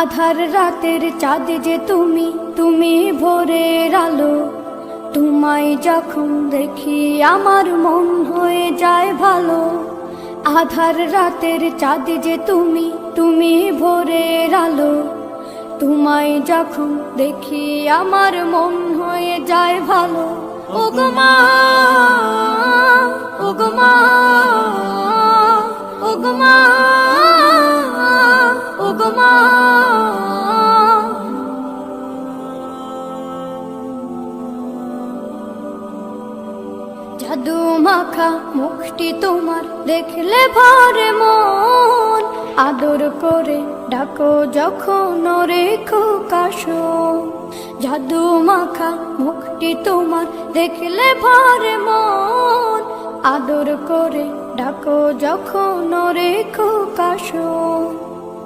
আধার রাতের চাঁদ যে তুমি, তুমি ভোরের আলো। তোমায় যখন দেখি আমার মন হয়ে যায় ভালো। আধার রাতের চাঁদ যে তুমি, তুমি ভোরের আলো। তোমায় যখন দেখি আমার মন হয়ে যায় ভালো। ওগো মা, ওগো মা, ওগো মা, ওগো মা। জাদু মাখা মুখটি তোমার দেখলে ভরে মন। আদর করে ডাকো যখন রেখো কাশো। জাদু মাখা মুখটি তোমার দেখলে ভরে মন। আদর করে ডাকো যখন রেখো কাশো।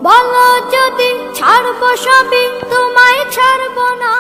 বলো যদি ছাড়বো সবই, তোমায় ছাড়বো না।